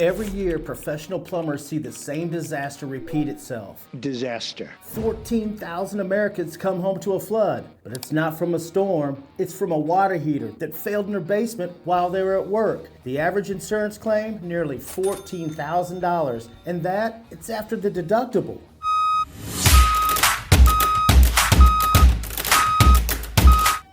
Every year, professional plumbers see the same disaster repeat itself. Disaster. 14,000 Americans come home to a flood, but it's not from a storm, it's from a water heater that failed in their basement while they were at work. The average insurance claim, nearly $14,000, and that, it's after the deductible.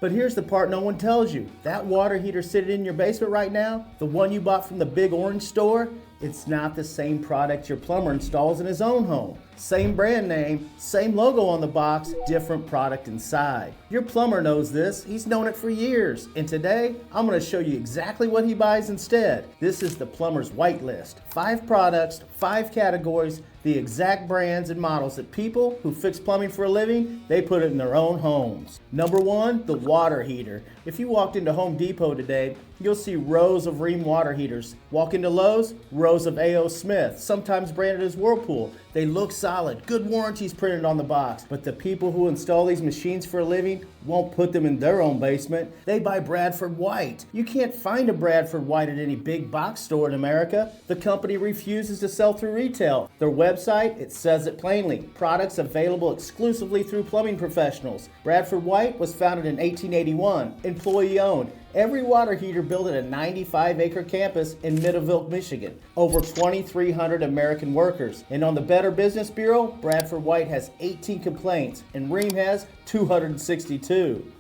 But here's the part no one tells you. That water heater sitting in your basement right now, the one you bought from the big orange store, it's not the same product your plumber installs in his own home. Same brand name, same logo on the box, different product inside. Your plumber knows this, he's known it for years. And today, I'm gonna show you exactly what he buys instead. This is the plumber's white list. 5 products, 5 categories, the exact brands and models that people who fix plumbing for a living, they put it in their own homes. Number 1, the water heater. If you walked into Home Depot today, you'll see rows of Rheem water heaters. Walk into Lowe's, rows of A.O. Smith, sometimes branded as Whirlpool. They look solid, good warranties printed on the box, but the people who install these machines for a living won't put them in their own basement. They buy Bradford White. You can't find a Bradford White at any big box store in America. The company refuses to sell through retail. Their website, it says it plainly. Products available exclusively through plumbing professionals. Bradford White was founded in 1881, employee owned. Every water heater built at a 95-acre campus in Middleville, Michigan. Over 2,300 American workers. And on the Better Business Bureau, Bradford White has 18 complaints, and Rheem has 262.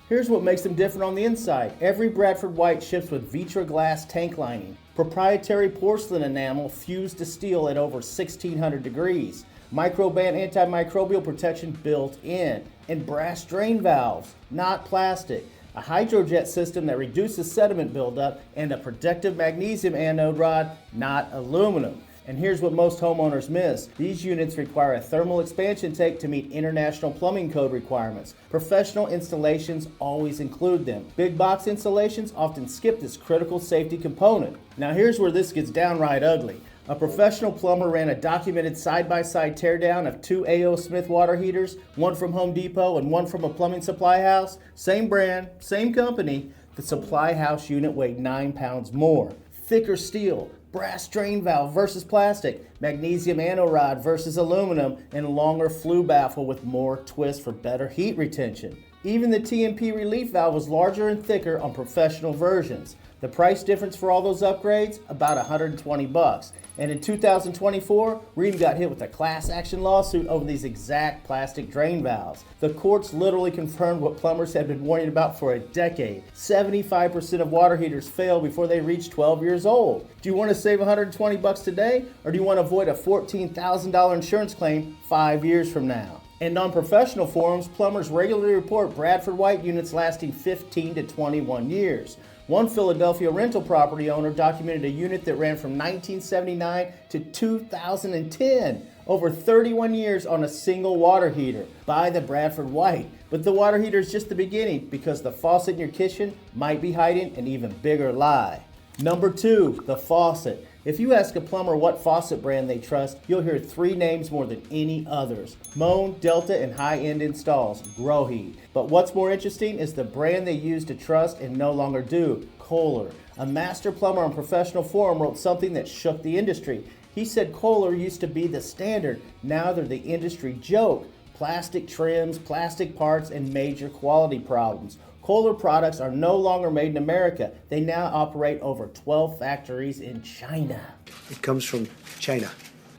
Here's what makes them different on the inside. Every Bradford White ships with Vitra glass tank lining, proprietary porcelain enamel fused to steel at over 1,600 degrees, microband antimicrobial protection built in, and brass drain valves, not plastic, a hydrojet system that reduces sediment buildup, and a protective magnesium anode rod, not aluminum. And here's what most homeowners miss. These units require a thermal expansion tank to meet international plumbing code requirements. Professional installations always include them. Big box installations often skip this critical safety component. Now here's where this gets downright ugly. A professional plumber ran a documented side-by-side teardown of 2 A.O. Smith water heaters, one from Home Depot and one from a plumbing supply house. Same brand, same company. The supply house unit weighed 9 pounds more. Thicker steel, brass drain valve versus plastic, magnesium anode rod versus aluminum, and longer flue baffle with more twist for better heat retention. Even the TMP relief valve was larger and thicker on professional versions. The price difference for all those upgrades, about $120. And in 2024, Rheem got hit with a class action lawsuit over these exact plastic drain valves. The courts literally confirmed what plumbers had been warning about for a decade. 75% of water heaters fail before they reach 12 years old. Do you want to save $120 today, or do you want to avoid a $14,000 insurance claim 5 years from now? And on professional forums, plumbers regularly report Bradford White units lasting 15 to 21 years. One Philadelphia rental property owner documented a unit that ran from 1979 to 2010, over 31 years on a single water heater. Buy the Bradford White. But the water heater is just the beginning, because the faucet in your kitchen might be hiding an even bigger lie. Number 2, the faucet. If you ask a plumber what faucet brand they trust, you'll hear 3 names more than any others: Moen, Delta, and high-end installs, Grohe. But what's more interesting is the brand they used to trust and no longer do, Kohler. A master plumber on Professional Forum wrote something that shook the industry. He said Kohler used to be the standard, now they're the industry joke. Plastic trims, plastic parts, and major quality problems. Kohler products are no longer made in America. They now operate over 12 factories in China. It comes from China.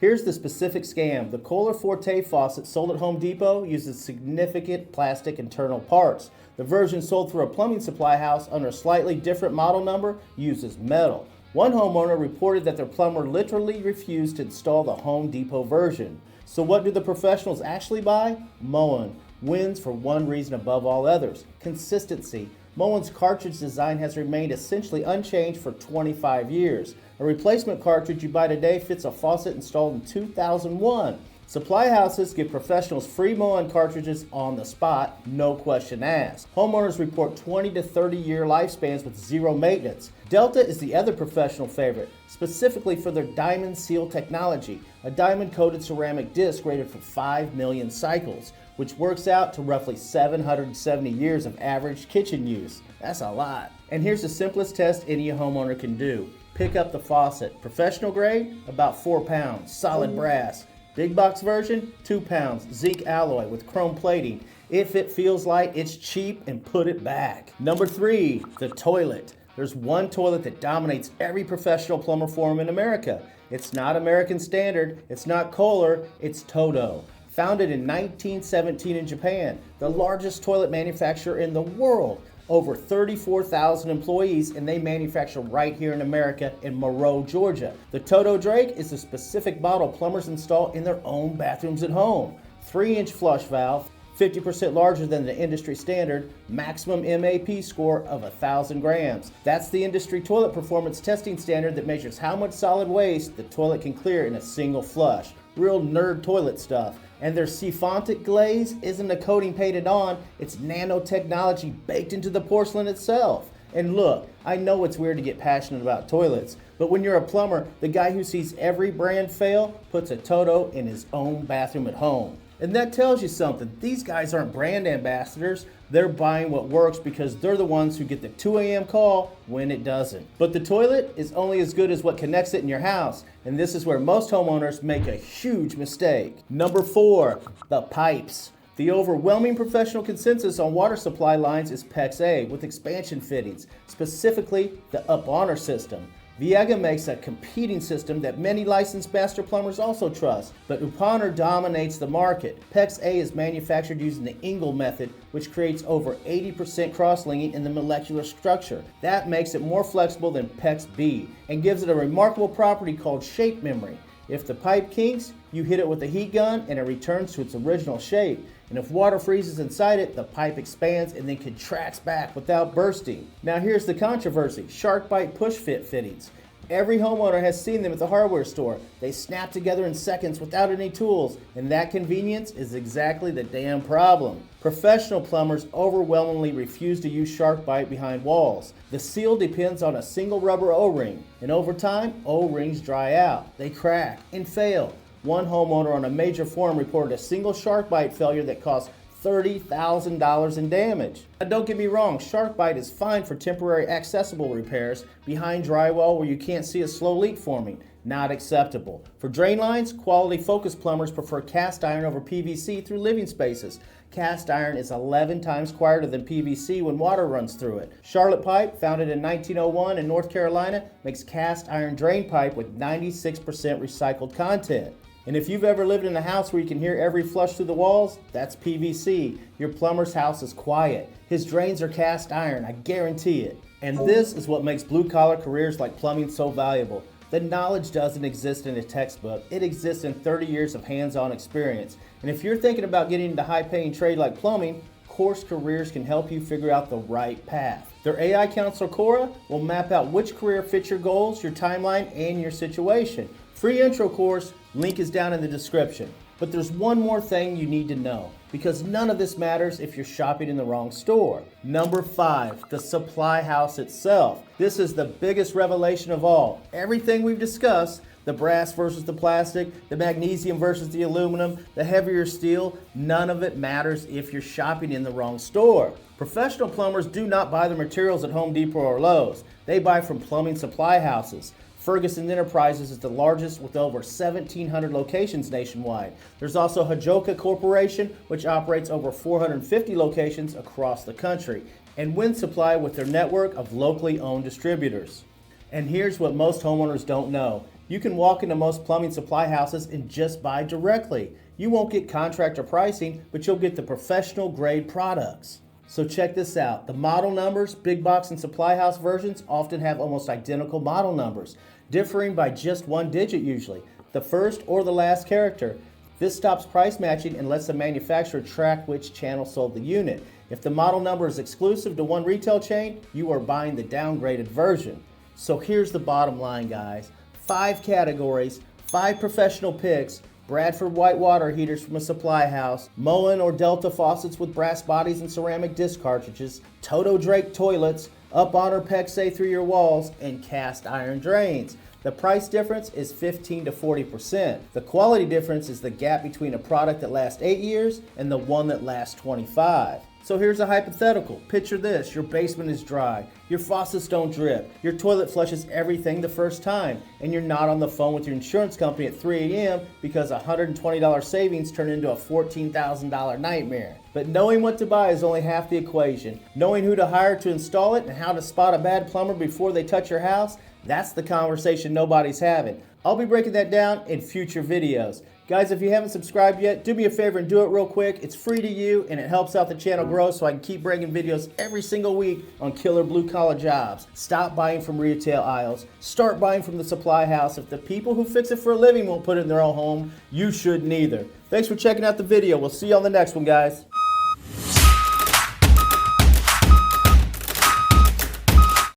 Here's the specific scam. The Kohler Forte faucet sold at Home Depot uses significant plastic internal parts. The version sold through a plumbing supply house under a slightly different model number uses metal. One homeowner reported that their plumber literally refused to install the Home Depot version. So what do the professionals actually buy? Moen wins for one reason above all others: consistency. Moen's cartridge design has remained essentially unchanged for 25 years. A replacement cartridge you buy today fits a faucet installed in 2001. Supply houses give professionals free Moen cartridges on the spot, no question asked. Homeowners report 20 to 30 year lifespans with zero maintenance. Delta is the other professional favorite, specifically for their diamond seal technology, a diamond coated ceramic disc rated for 5 million cycles, which works out to roughly 770 years of average kitchen use. That's a lot. And here's the simplest test any homeowner can do. Pick up the faucet. Professional grade, about 4 pounds, solid brass. Big box version, 2 pounds, zinc alloy with chrome plating. If it feels like it's cheap, and put it back. Number 3, the toilet. There's one toilet that dominates every professional plumber forum in America. It's not American Standard, it's not Kohler, it's Toto. Founded in 1917 in Japan, the largest toilet manufacturer in the world. Over 34,000 employees, and they manufacture right here in America in Monroe, Georgia. The Toto Drake is a specific model plumbers install in their own bathrooms at home. 3-inch flush valve, 50% larger than the industry standard, maximum MAP score of 1,000 grams. That's the industry toilet performance testing standard that measures how much solid waste the toilet can clear in a single flush. Real nerd toilet stuff. And their siphontic glaze isn't a coating painted on, it's nanotechnology baked into the porcelain itself. And look, I know it's weird to get passionate about toilets, but when you're a plumber, the guy who sees every brand fail puts a Toto in his own bathroom at home. And that tells you something. These guys aren't brand ambassadors. They're buying what works because they're the ones who get the 2 a.m. call when it doesn't. But the toilet is only as good as what connects it in your house. And this is where most homeowners make a huge mistake. Number 4, the pipes. The overwhelming professional consensus on water supply lines is PEX A with expansion fittings, specifically the up-honor system. Viega makes a competing system that many licensed master plumbers also trust, but Uponor dominates the market. PEX A is manufactured using the Engel method, which creates over 80% cross-linking in the molecular structure. That makes it more flexible than PEX B and gives it a remarkable property called shape memory. If the pipe kinks, you hit it with a heat gun and it returns to its original shape. And if water freezes inside it, the pipe expands and then contracts back without bursting. Now here's the controversy, SharkBite push fit fittings. Every homeowner has seen them at the hardware store. They snap together in seconds without any tools, and that convenience is exactly the damn problem. Professional plumbers overwhelmingly refuse to use SharkBite behind walls. The seal depends on a single rubber O-ring, and over time, O-rings dry out. They crack and fail. One homeowner on a major forum reported a single SharkBite failure that cost $30,000 in damage. Now don't get me wrong, SharkBite is fine for temporary accessible repairs behind drywall where you can't see a slow leak forming. Not acceptable. For drain lines, quality focused plumbers prefer cast iron over PVC through living spaces. Cast iron is 11 times quieter than PVC when water runs through it. Charlotte Pipe, founded in 1901 in North Carolina, makes cast iron drain pipe with 96% recycled content. And if you've ever lived in a house where you can hear every flush through the walls, that's PVC. Your plumber's house is quiet. His drains are cast iron, I guarantee it. And this is what makes blue-collar careers like plumbing so valuable. The knowledge doesn't exist in a textbook. It exists in 30 years of hands-on experience. And if you're thinking about getting into a high-paying trade like plumbing, Course Careers can help you figure out the right path. Their AI counselor, Cora, will map out which career fits your goals, your timeline, and your situation. Free intro course, link is down in the description. But there's one more thing you need to know, because none of this matters if you're shopping in the wrong store. Number 5, the supply house itself. This is the biggest revelation of all. Everything we've discussed, the brass versus the plastic, the magnesium versus the aluminum, the heavier steel, none of it matters if you're shopping in the wrong store. Professional plumbers do not buy their materials at Home Depot or Lowe's. They buy from plumbing supply houses. Ferguson Enterprises is the largest with over 1,700 locations nationwide. There's also Hajoka Corporation, which operates over 450 locations across the country, and Wind Supply with their network of locally owned distributors. And here's what most homeowners don't know. You can walk into most plumbing supply houses and just buy directly. You won't get contractor pricing, but you'll get the professional grade products. So check this out. The model numbers, big box and supply house versions often have almost identical model numbers, differing by just one digit usually, the first or the last character. This stops price matching and lets the manufacturer track which channel sold the unit. If the model number is exclusive to one retail chain, you are buying the downgraded version. So here's the bottom line, guys. 5 categories, 5 professional picks, Bradford white water heaters from a supply house, Moen or Delta faucets with brass bodies and ceramic disc cartridges, Toto Drake toilets, Up-Honor PEX A through your walls, and cast iron drains. The price difference is 15 to 40%. The quality difference is the gap between a product that lasts 8 years and the one that lasts 25. So here's a hypothetical. Picture this, your basement is dry, your faucets don't drip, your toilet flushes everything the first time, and you're not on the phone with your insurance company at 3 a.m. because a $120 savings turned into a $14,000 nightmare. But knowing what to buy is only half the equation. Knowing who to hire to install it and how to spot a bad plumber before they touch your house, that's the conversation nobody's having. I'll be breaking that down in future videos. Guys, if you haven't subscribed yet, do me a favor and do it real quick. It's free to you and it helps out the channel grow so I can keep bringing videos every single week on killer blue collar jobs. Stop buying from retail aisles. Start buying from the supply house. If the people who fix it for a living won't put it in their own home, you should neither. Thanks for checking out the video. We'll see you on the next one, guys.